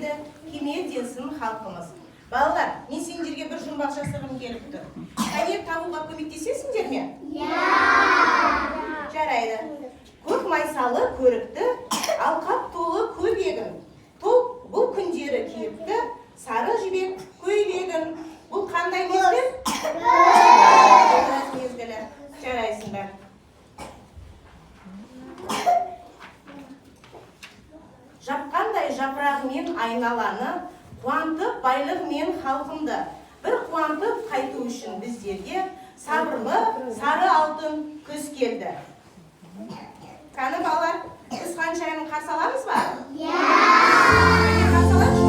келді, кеме денсін халқымыз. Балалар, мен сендерге бір жұмбақ жасағым келіп тұр. Қане табуға көмектесесіңдер ме? Жарайды. Көк майсалы көрікті, алқап толы көбегін. Бұл күндері киіпті, сары жібек көйлегін. Бұл қандай мезгіл? Мезгілі. Жарайсыңдар. Жапқандай жапырағымен айналаны, қуантып байлығымен халқымды. Бір қуантып қайту үшін біздерге сабырлы сары алтын күз келді. Қаны балалар, біз ханшайымын қарсы аламыз ба? Қарсы аламыз ба?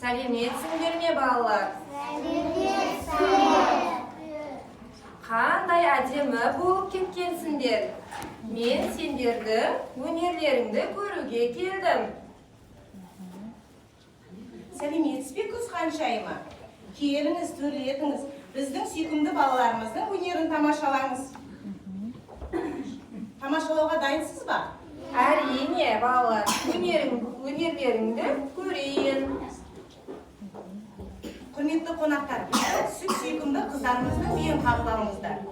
Сәлеметсіңдер ме, балалар? Қандай әдемі болып кеткенсіңдер. Мен сендерді өнерлеріңді көруге келдім. Сәлеметсіз бе күз ханшайымы? Келіңіз, төрлетіңіз. Біздің сүйкімді балаларымыздың өнерін тамашалаңыз. Тамашалауға дайынсыз ба? Әрине, балалар, өнерлеріңді көрейін. Құрметті қонақтар, сүт сүйкімді қыздарымыздың биін қабыл алыңыздар.